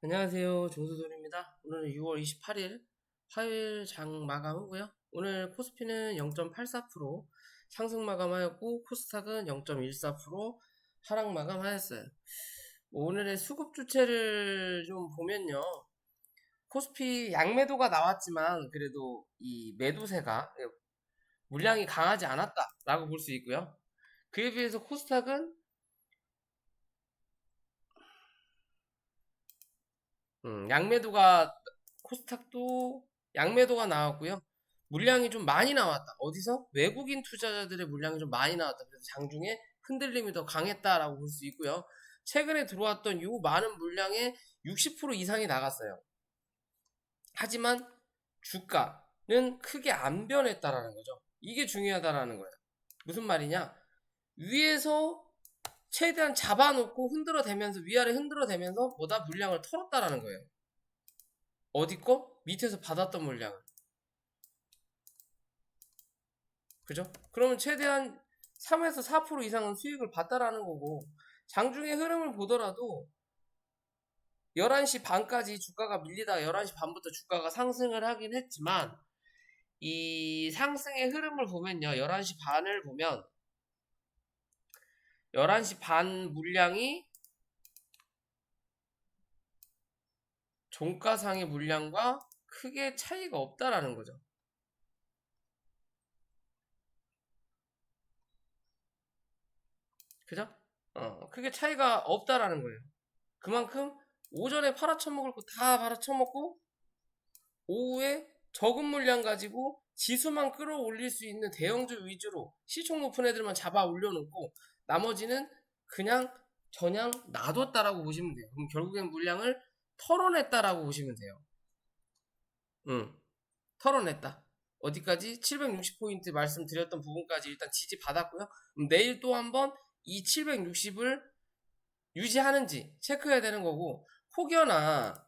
안녕하세요. 종수돌입니다. 오늘은 6월 28일 화요일 장 마감이고요. 오늘 코스피는 0.84% 상승 마감하였고 코스닥은 0.14% 하락 마감하였어요. 오늘의 수급 주체를 좀 보면요. 코스피 양매도가 나왔지만 그래도 이 매도세가 물량이 강하지 않았다라고 볼 수 있고요. 그에 비해서 코스닥은 양매도가 코스닥도 양매도가 나왔고요. 물량이 좀 많이 나왔다. 어디서? 외국인 투자자들의 물량이 좀 많이 나왔다. 그래서 장중에 흔들림이 더 강했다라고 볼 수 있고요. 최근에 들어왔던 요 많은 물량의 60% 이상이 나갔어요. 하지만 주가는 크게 안 변했다라는 거죠. 이게 중요하다라는 거예요. 무슨 말이냐? 위에서 최대한 잡아놓고 흔들어대면서 위아래 흔들어대면서 보다 물량을 털었다라는 거예요. 어디 거? 밑에서 받았던 물량을. 그죠? 그러면 최대한 3에서 4% 이상은 수익을 봤다라는 거고, 장중의 흐름을 보더라도 11시 반까지 주가가 밀리다가 11시 반부터 주가가 상승을 하긴 했지만, 이 상승의 흐름을 보면요. 11시 반을 보면 11시 반 물량이 종가상의 물량과 크게 차이가 없다라는 거죠. 그죠? 크게 차이가 없다라는 거예요. 그만큼 오전에 팔아쳐먹을 거 다 팔아쳐먹고 오후에 적은 물량 가지고 지수만 끌어올릴 수 있는 대형주 위주로 시총 높은 애들만 잡아 올려놓고 나머지는 그냥 저냥 놔뒀다라고 보시면 돼요. 그럼 결국엔 물량을 털어냈다라고 보시면 돼요. 응, 털어냈다. 어디까지? 760포인트 말씀드렸던 부분까지 일단 지지받았고요. 내일 또 한번 이 760을 유지하는지 체크해야 되는 거고, 혹여나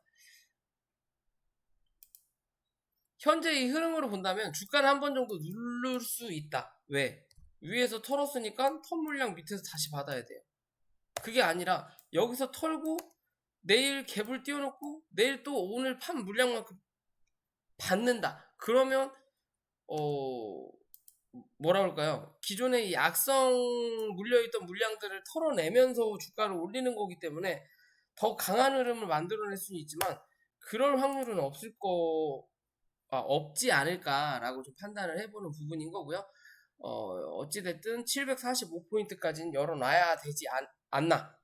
현재 이 흐름으로 본다면 주가는 한 번 정도 누를 수 있다. 왜? 위에서 털었으니까 턴 물량 밑에서 다시 받아야 돼요. 그게 아니라 여기서 털고 내일 갭을 띄워놓고 내일 또 오늘 판 물량만큼 받는다. 그러면 어 뭐라 그럴까요? 기존에 이 악성 물려있던 물량들을 털어내면서 주가를 올리는 거기 때문에 더 강한 흐름을 만들어낼 수는 있지만 그럴 확률은 없지 않을까라고 좀 판단을 해보는 부분인 거고요. 어찌됐든 745포인트까지는 열어놔야 되지 않나.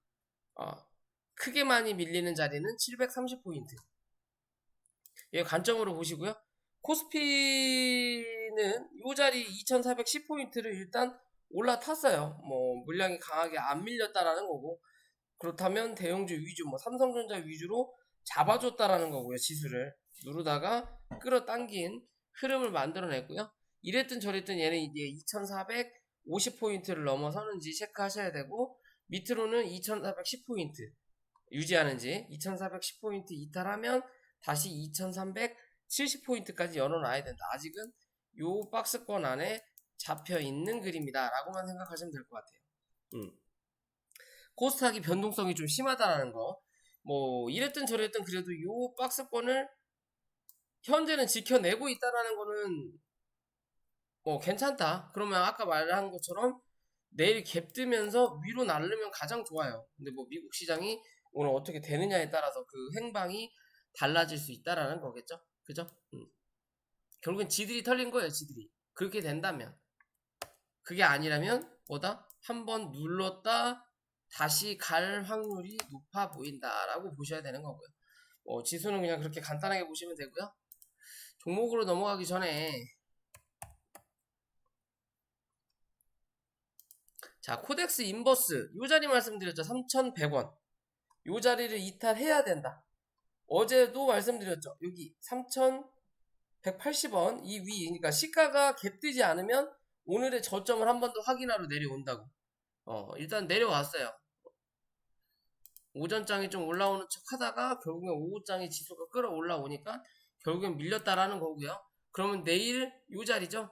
크게 많이 밀리는 자리는 730포인트. 이 관점으로 보시고요. 코스피는 이 자리 2410포인트를 일단 올라탔어요. 뭐 물량이 강하게 안 밀렸다라는 거고 그렇다면 대형주 위주, 뭐 삼성전자 위주로 잡아줬다라는 거고요. 지수를 누르다가 끌어당긴 흐름을 만들어냈고요. 이랬든 저랬든 얘는 이제 2450포인트를 넘어서는지 체크하셔야 되고 밑으로는 2410포인트 유지하는지 2410포인트 이탈하면 다시 2370포인트까지 열어놔야 된다. 아직은 요 박스권 안에 잡혀 있는 그림이다 라고만 생각하시면 될 것 같아요. 코스닥이 변동성이 좀 심하다라는 거. 뭐 이랬든 저랬든 그래도 요 박스권을 현재는 지켜내고 있다라는 거는 뭐 괜찮다. 그러면 아까 말한 것처럼 내일 갭 뜨면서 위로 날르면 가장 좋아요. 근데 뭐 미국 시장이 오늘 어떻게 되느냐에 따라서 그 행방이 달라질 수 있다라는 거겠죠. 그죠? 결국엔 지들이 털린 거예요, 지들이. 그렇게 된다면. 그게 아니라면 뭐다? 한번 눌렀다 다시 갈 확률이 높아 보인다라고 보셔야 되는 거고요. 지수는 그냥 그렇게 간단하게 보시면 되고요. 종목으로 넘어가기 전에 자 코덱스 인버스 요 자리 말씀드렸죠. 3,100원 요 자리를 이탈해야 된다. 어제도 말씀드렸죠. 여기 3,180원 이 위, 그러니까 시가가 갭 뜨지 않으면 오늘의 저점을 한 번 더 확인하러 내려온다고. 일단 내려왔어요. 오전장이 좀 올라오는 척 하다가 결국엔 오후장에 지수가 끌어올라오니까 결국엔 밀렸다라는 거고요. 그러면 내일 요 자리죠.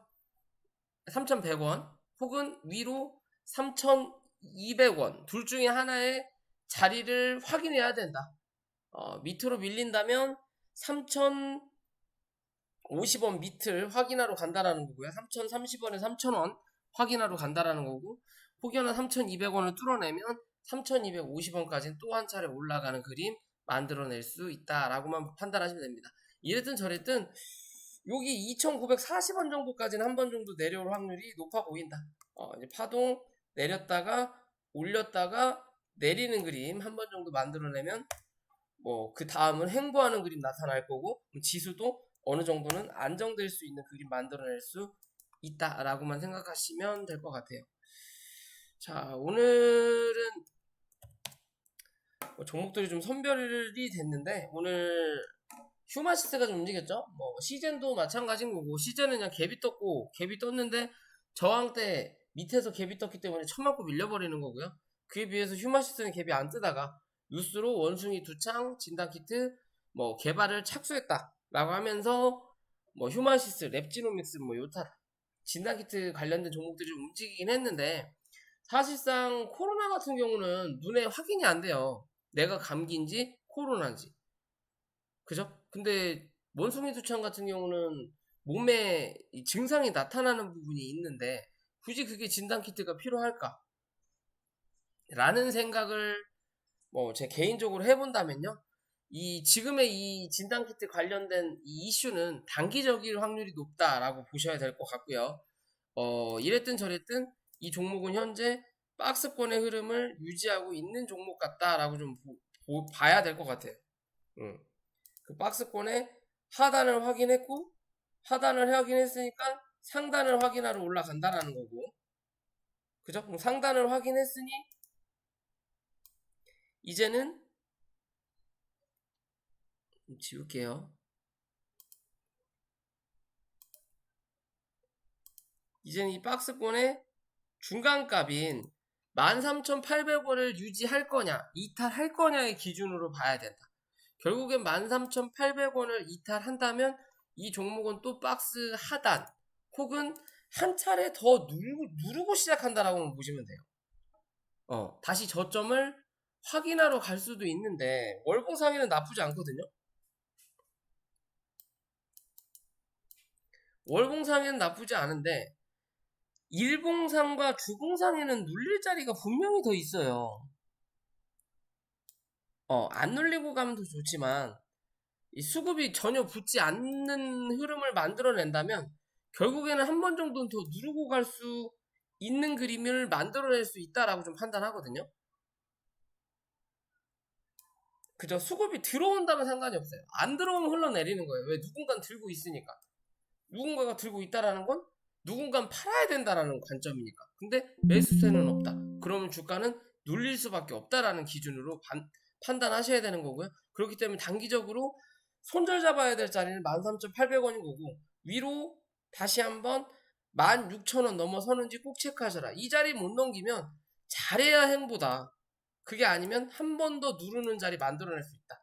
3,100원 혹은 위로 3,200원 둘 중에 하나의 자리를 확인해야 된다. 밑으로 밀린다면 3,050원 밑을 확인하러 간다라는 거고요. 3,030원에 3,000원 확인하러 간다라는 거고, 혹여나 3,200원을 뚫어내면 3,250원까지는 또 한 차례 올라가는 그림 만들어낼 수 있다라고만 판단하시면 됩니다. 이랬든 저랬든 여기 2,940원 정도까지는 한 번 정도 내려올 확률이 높아 보인다. 이제 파동 내렸다가 올렸다가 내리는 그림 한 번 정도 만들어내면 뭐 그 다음은 횡보하는 그림 나타날 거고, 지수도 어느 정도는 안정될 수 있는 그림 만들어낼 수 있다라고만 생각하시면 될 것 같아요. 자, 오늘은 종목들이 좀 선별이 됐는데, 오늘 휴마시스가 좀 움직였죠. 뭐 시젠도 마찬가지인 거고, 시젠은 그냥 갭이 떴고, 갭이 떴는데 저항 때 밑에서 갭이 떴기 때문에 쳐맞고 밀려버리는 거고요. 그에 비해서 휴마시스는 갭이 안 뜨다가 뉴스로 원숭이 두창 진단키트 뭐 개발을 착수했다라고 하면서 뭐 휴마시스, 랩지노믹스, 뭐 요타 진단키트 관련된 종목들이 좀 움직이긴 했는데, 사실상 코로나 같은 경우는 눈에 확인이 안 돼요. 내가 감기인지 코로나인지. 그죠? 근데 원숭이 두창 같은 경우는 몸에 이 증상이 나타나는 부분이 있는데 굳이 그게 진단키트가 필요할까? 라는 생각을 뭐 제 개인적으로 해본다면요. 이 지금의 이 진단키트 관련된 이 이슈는 단기적일 확률이 높다라고 보셔야 될 것 같고요. 이랬든 저랬든 이 종목은 현재 박스권의 흐름을 유지하고 있는 종목 같다라고 좀 봐야 될 것 같아요. 그 박스권의 하단을 확인했고, 하단을 확인했으니까 상단을 확인하러 올라간다라는 거고, 그죠? 그럼 상단을 확인했으니 이제는 좀 지울게요. 이제는 이 박스권의 중간값인 13,800원을 유지할 거냐, 이탈할 거냐의 기준으로 봐야 된다. 결국엔 13,800원을 이탈한다면 이 종목은 또 박스 하단 혹은 한 차례 더 누르고 시작한다라고 보시면 돼요. 다시 저점을 확인하러 갈 수도 있는데 월봉상에는 나쁘지 않거든요. 월봉상에는 나쁘지 않은데 일봉상과 주봉상에는 눌릴 자리가 분명히 더 있어요. 안 눌리고 가면 더 좋지만 이 수급이 전혀 붙지 않는 흐름을 만들어낸다면 결국에는 한 번 정도는 더 누르고 갈 수 있는 그림을 만들어낼 수 있다라고 좀 판단하거든요. 그죠? 수급이 들어온다면 상관이 없어요. 안 들어오면 흘러내리는 거예요. 왜? 누군가는 들고 있으니까. 누군가가 들고 있다라는 건 누군가는 팔아야 된다라는 관점이니까. 근데 매수세는 없다. 그러면 주가는 눌릴 수밖에 없다라는 기준으로 판단하셔야 되는 거고요. 그렇기 때문에 단기적으로 손절 잡아야 될 자리는 13,800원인 거고, 위로 다시 한번 16,000원 넘어서는지 꼭 체크하셔라. 이 자리 못 넘기면 잘해야 행보다. 그게 아니면 한 번 더 누르는 자리 만들어낼 수 있다.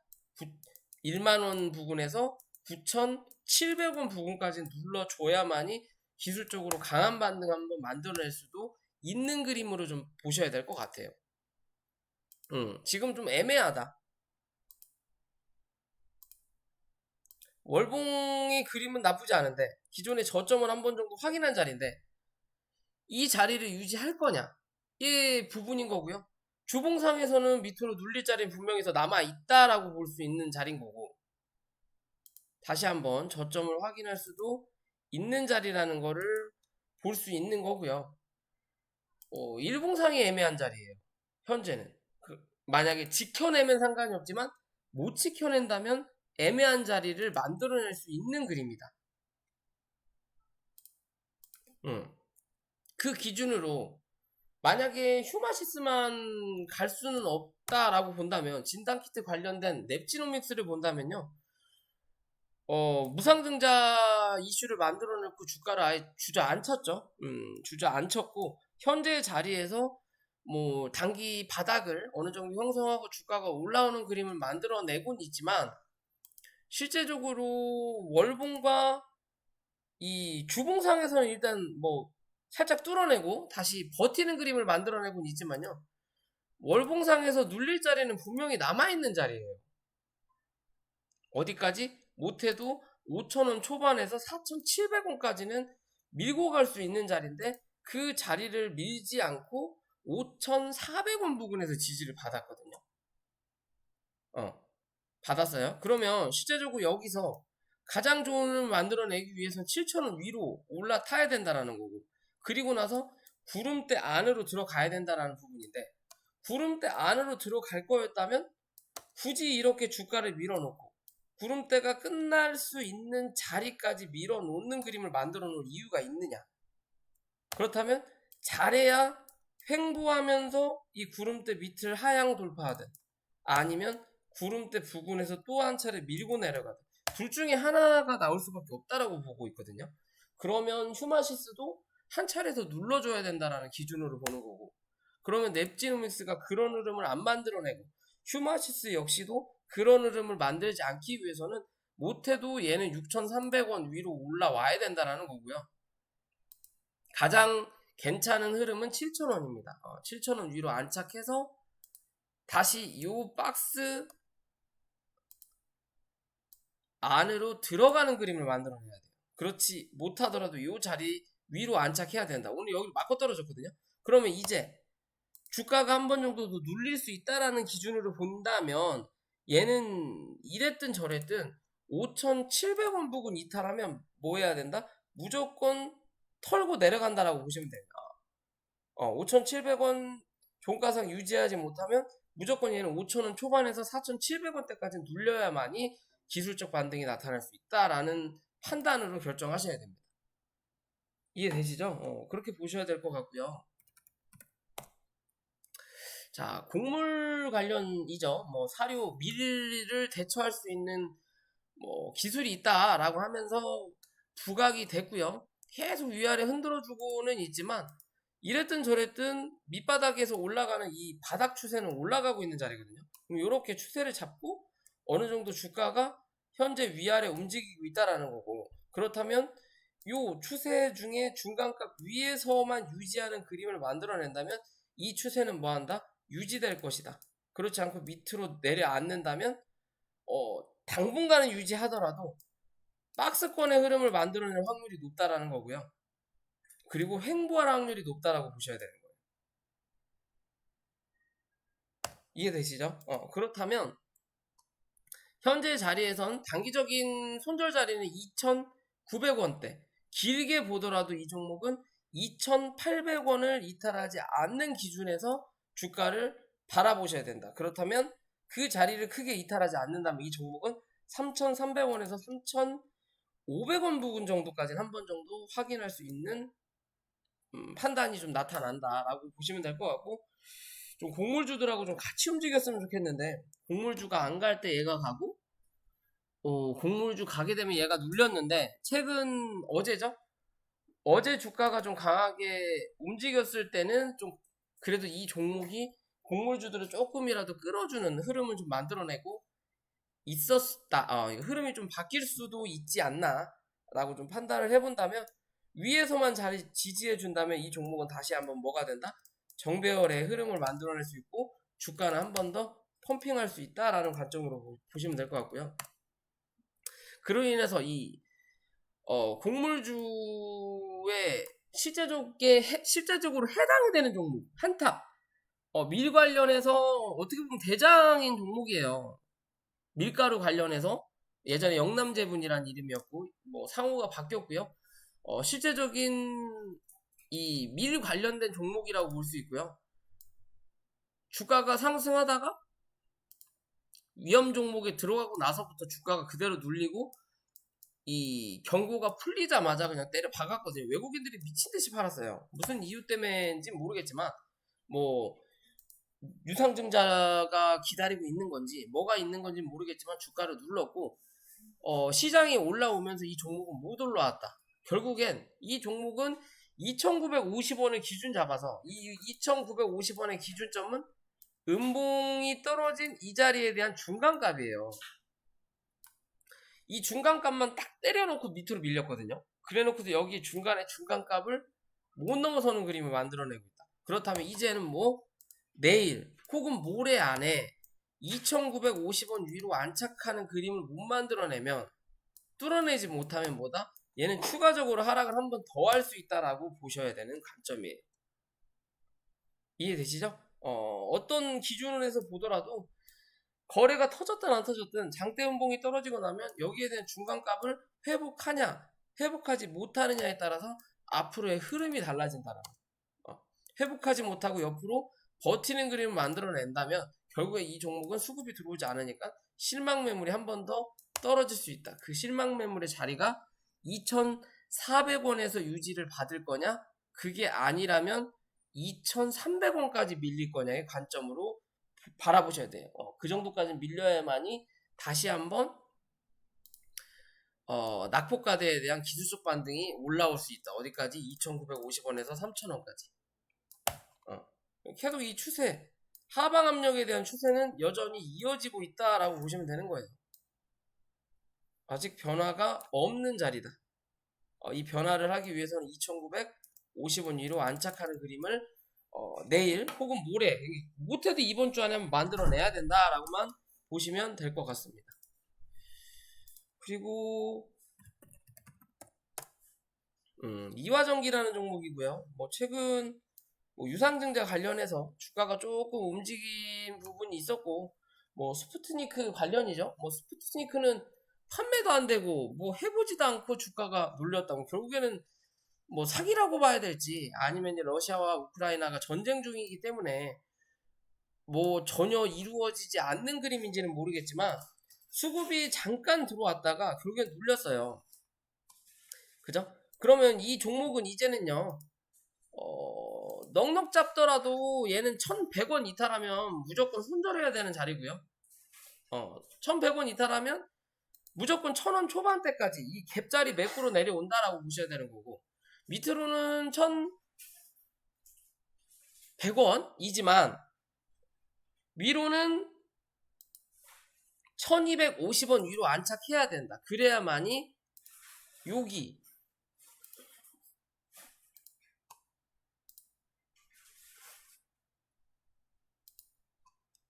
1만원 부근에서 9,700원 부근까지 눌러줘야만이 기술적으로 강한 반등 한번 만들어낼 수도 있는 그림으로 좀 보셔야 될 것 같아요. 지금 좀 애매하다. 월봉의 그림은 나쁘지 않은데 기존의 저점을 한 번 정도 확인한 자리인데 이 자리를 유지할 거냐, 이 부분인 거고요. 주봉상에서는 밑으로 눌릴 자리는 분명히 더 남아있다라고 볼 수 있는 자리인 거고, 다시 한번 저점을 확인할 수도 있는 자리라는 거를 볼 수 있는 거고요. 일봉상이 애매한 자리예요. 현재는. 만약에 지켜내면 상관이 없지만 못 지켜낸다면 애매한 자리를 만들어낼 수 있는 그림이다. 그 기준으로 만약에 휴마시스만 갈 수는 없다라고 본다면, 진단키트 관련된 랩지노믹스를 본다면요, 무상증자 이슈를 만들어놓고 주가를 아예 주저앉혔죠. 주저앉혔고 현재 자리에서 뭐 단기 바닥을 어느 정도 형성하고 주가가 올라오는 그림을 만들어내곤 있지만, 실제적으로 월봉과 이 주봉상에서는 일단 뭐 살짝 뚫어내고 다시 버티는 그림을 만들어내곤 있지만요, 월봉상에서 눌릴 자리는 분명히 남아있는 자리예요. 어디까지? 못해도 5,000원 초반에서 4,700원까지는 밀고 갈 수 있는 자리인데 그 자리를 밀지 않고 5,400원 부근에서 지지를 받았거든요. 받았어요. 그러면 실제적으로 여기서 가장 좋은 흐름을 만들어내기 위해서는 7,000원 위로 올라타야 된다라는 거고, 그리고 나서 구름대 안으로 들어가야 된다라는 부분인데, 구름대 안으로 들어갈 거였다면 굳이 이렇게 주가를 밀어놓고 구름대가 끝날 수 있는 자리까지 밀어놓는 그림을 만들어 놓을 이유가 있느냐? 그렇다면 잘해야 횡보하면서 이 구름대 밑을 하향 돌파하든, 아니면 구름대 부근에서 또 한 차례 밀고 내려가든, 둘 중에 하나가 나올 수밖에 없다라고 보고 있거든요. 그러면 휴마시스도 한 차례 더 눌러줘야 된다라는 기준으로 보는 거고, 그러면 넵지노믹스가 그런 흐름을 안 만들어내고 휴마시스 역시도 그런 흐름을 만들지 않기 위해서는 못해도 얘는 6,300원 위로 올라와야 된다라는 거고요. 가장 괜찮은 흐름은 7,000원입니다. 7,000원 위로 안착해서 다시 이 박스 안으로 들어가는 그림을 만들어내야 돼요. 그렇지 못하더라도 이 자리 위로 안착해야 된다. 오늘 여기 맞고 떨어졌거든요. 그러면 이제 주가가 한 번 정도 더 눌릴 수 있다라는 기준으로 본다면 얘는 이랬든 저랬든 5,700원 부근 이탈하면 뭐 해야 된다? 무조건 털고 내려간다라고 보시면 됩니다. 5,700원 종가상 유지하지 못하면 무조건 얘는 5,000원 초반에서 4,700원대까지 눌려야만이 기술적 반등이 나타날 수 있다라는 판단으로 결정하셔야 됩니다. 이해되시죠? 그렇게 보셔야 될 것 같고요. 자, 곡물 관련이죠. 뭐 사료, 밀을 대처할 수 있는 뭐 기술이 있다라고 하면서 부각이 됐고요. 계속 위아래 흔들어주고는 있지만 이랬든 저랬든 밑바닥에서 올라가는 이 바닥 추세는 올라가고 있는 자리거든요. 그럼 이렇게 추세를 잡고 어느 정도 주가가 현재 위아래 움직이고 있다라는 거고, 그렇다면 요 추세 중에 중간값 위에서만 유지하는 그림을 만들어낸다면 이 추세는 뭐한다? 유지될 것이다. 그렇지 않고 밑으로 내려앉는다면 당분간은 유지하더라도 박스권의 흐름을 만들어낼 확률이 높다라는 거고요. 그리고 횡보할 확률이 높다라고 보셔야 되는 거예요. 이해되시죠? 그렇다면 현재 자리에선 단기적인 손절 자리는 2,900원대, 길게 보더라도 이 종목은 2,800원을 이탈하지 않는 기준에서 주가를 바라보셔야 된다. 그렇다면 그 자리를 크게 이탈하지 않는다면 이 종목은 3,300원에서 3,500원 부근 정도까지 한 번 정도 확인할 수 있는 판단이 좀 나타난다라고 보시면 될 것 같고, 좀 곡물주들하고 좀 같이 움직였으면 좋겠는데 곡물주가 안 갈 때 얘가 가고, 곡물주 가게 되면 얘가 눌렸는데, 최근 어제죠? 어제 주가가 좀 강하게 움직였을 때는 좀 그래도 이 종목이 곡물주들을 조금이라도 끌어주는 흐름을 좀 만들어내고 있었다. 흐름이 좀 바뀔 수도 있지 않나 라고 좀 판단을 해본다면, 위에서만 자리 지지해준다면 이 종목은 다시 한번 뭐가 된다? 정배열의 흐름을 만들어낼 수 있고 주가는 한 번 더 펌핑할 수 있다라는 관점으로 보시면 될 것 같고요. 그로 인해서 이 곡물주의 실제적으로 해당이 되는 종목 한탑, 밀 관련해서 어떻게 보면 대장인 종목이에요. 밀가루 관련해서 예전에 영남제분이란 이름이었고 뭐 상호가 바뀌었고요. 실제적인 이 밀 관련된 종목이라고 볼 수 있고요. 주가가 상승하다가 위험 종목에 들어가고 나서부터 주가가 그대로 눌리고 이 경고가 풀리자마자 그냥 때려 박았거든요. 외국인들이 미친듯이 팔았어요. 무슨 이유 때문인지 모르겠지만 뭐 유상증자가 기다리고 있는 건지 뭐가 있는 건지 모르겠지만 주가를 눌렀고, 시장이 올라오면서 이 종목은 못 올라왔다. 결국엔 이 종목은 2,950원을 기준 잡아서 이 2,950원의 기준점은 음봉이 떨어진 이 자리에 대한 중간값이에요. 이 중간값만 딱 때려놓고 밑으로 밀렸거든요. 그래놓고도 여기 중간에 중간값을 못 넘어서는 그림을 만들어내고 있다. 그렇다면 이제는 뭐 내일 혹은 모레 안에 2950원 위로 안착하는 그림을 못 만들어내면, 뚫어내지 못하면 뭐다? 얘는 추가적으로 하락을 한 번 더 할 수 있다라고 보셔야 되는 관점이에요. 이해되시죠? 어떤 기준으로 해서 보더라도 거래가 터졌든 안 터졌든 장대 음봉이 떨어지고 나면 여기에 대한 중간값을 회복하냐 회복하지 못하느냐에 따라서 앞으로의 흐름이 달라진다는 거. 회복하지 못하고 옆으로 버티는 그림을 만들어낸다면 결국에 이 종목은 수급이 들어오지 않으니까 실망 매물이 한 번 더 떨어질 수 있다. 그 실망 매물의 자리가 2,400원에서 유지를 받을 거냐, 그게 아니라면 2,300원까지 밀릴 거냐의 관점으로 바라보셔야 돼요. 그 정도까지 밀려야만이 다시 한번 낙폭가대에 대한 기술적 반등이 올라올 수 있다. 어디까지? 2,950원에서 3,000원까지. 계속 이 추세, 하방 압력에 대한 추세는 여전히 이어지고 있다라고 보시면 되는 거예요. 아직 변화가 없는 자리다. 이 변화를 하기 위해서는 2,950원 위로 안착하는 그림을 내일 혹은 모레, 못해도 이번 주 안에 만들어내야 된다라고만 보시면 될 것 같습니다. 그리고 이화전기라는 종목이고요. 최근 유상증자 관련해서 주가가 조금 움직인 부분이 있었고, 스푸트니크 관련이죠. 스푸트니크는 판매도 안 되고 해보지도 않고 주가가 눌렸다고. 결국에는 사기라고 봐야 될지, 아니면 러시아와 우크라이나가 전쟁 중이기 때문에 전혀 이루어지지 않는 그림인지는 모르겠지만 수급이 잠깐 들어왔다가 결국엔 눌렸어요. 그죠? 그러면 이 종목은 이제는요, 넉넉 잡더라도 얘는 1,100원 이탈하면 무조건 손절해야 되는 자리고요. 1,100원 이탈하면 무조건 1,000원 초반대까지 이 갭자리 매꾸로 내려온다라고 보셔야 되는 거고, 밑으로는 1,100원이지만 위로는 1,250원 위로 안착해야 된다. 그래야만이 여기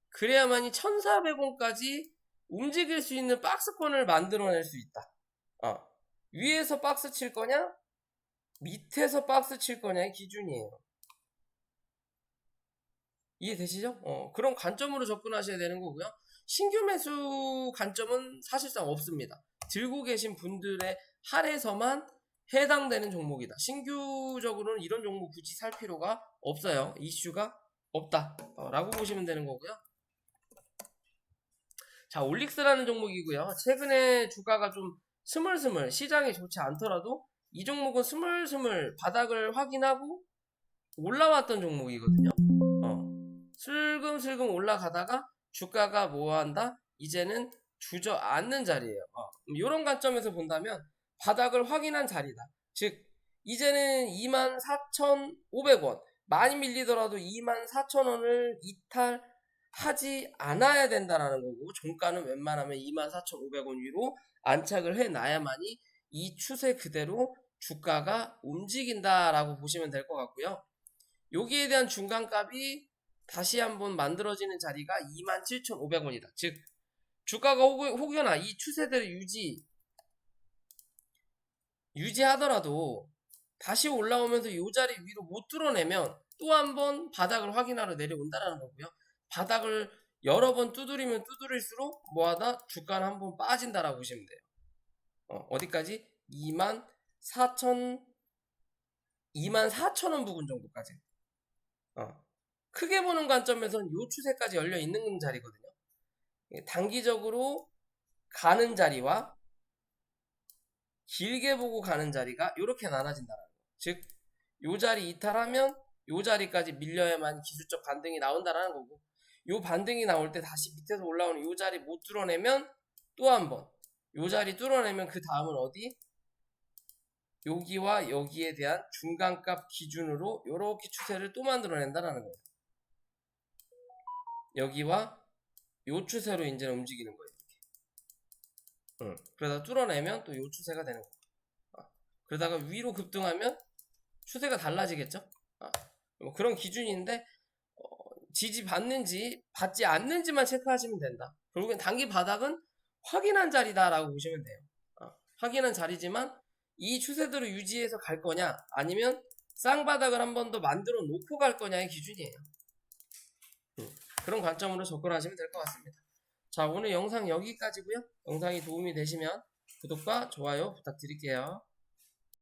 그래야만이 1,400원까지 움직일 수 있는 박스권을 만들어낼 수 있다. 위에서 박스 칠 거냐, 밑에서 박스 칠 거냐의 기준이에요. 이해되시죠? 그런 관점으로 접근하셔야 되는 거고요. 신규 매수 관점은 사실상 없습니다. 들고 계신 분들의 할에서만 해당되는 종목이다. 신규적으로는 이런 종목 굳이 살 필요가 없어요. 이슈가 없다 라고 보시면 되는 거고요. 자, 올릭스라는 종목이고요. 최근에 주가가 좀 스물스물, 시장이 좋지 않더라도 이 종목은 스물스물 바닥을 확인하고 올라왔던 종목이거든요. 슬금슬금 올라가다가 주가가 뭐한다? 이제는 주저앉는 자리예요. 이런 관점에서 본다면 바닥을 확인한 자리다. 즉 이제는 24,500원, 많이 밀리더라도 24,000원을 이탈하지 않아야 된다라는 거고, 종가는 웬만하면 24,500원 위로 안착을 해놔야만이 이 추세 그대로 주가가 움직인다라고 보시면 될 것 같고요. 여기에 대한 중간값이 다시 한번 만들어지는 자리가 27,500원이다. 즉 주가가 혹여나 이 추세대로 유지하더라도 다시 올라오면서 이 자리 위로 못 뚫어내면 또 한번 바닥을 확인하러 내려온다라는 거고요. 바닥을 여러 번 두드리면 두드릴수록 뭐하다? 주가는 한번 빠진다라고 보시면 돼요. 어디까지? 24,000원 부근 정도까지. 크게 보는 관점에서는 이 추세까지 열려 있는 자리거든요. 단기적으로 가는 자리와 길게 보고 가는 자리가 이렇게 나눠진다는 거. 즉, 이 자리 이탈하면 이 자리까지 밀려야만 기술적 반등이 나온다는 거고, 이 반등이 나올 때 다시 밑에서 올라오는 이 자리 못 뚫어내면 또 한번 이 자리 뚫어내면 그 다음은 어디? 여기와 여기에 대한 중간값 기준으로 이렇게 추세를 또 만들어낸다는 거예요. 여기와 요 추세로 이제 움직이는 거예요. 그러다 뚫어내면 또 요 추세가 되는 거예요. 그러다가 위로 급등하면 추세가 달라지겠죠. 그런 기준인데 지지받는지 받지 않는지만 체크하시면 된다. 결국엔 단기 바닥은 확인한 자리다라고 보시면 돼요. 확인한 자리지만 이 추세대로 유지해서 갈 거냐 아니면 쌍바닥을 한 번 더 만들어 놓고 갈 거냐의 기준이에요. 그런 관점으로 접근하시면 될 것 같습니다. 자, 오늘 영상 여기까지고요. 영상이 도움이 되시면 구독과 좋아요 부탁드릴게요.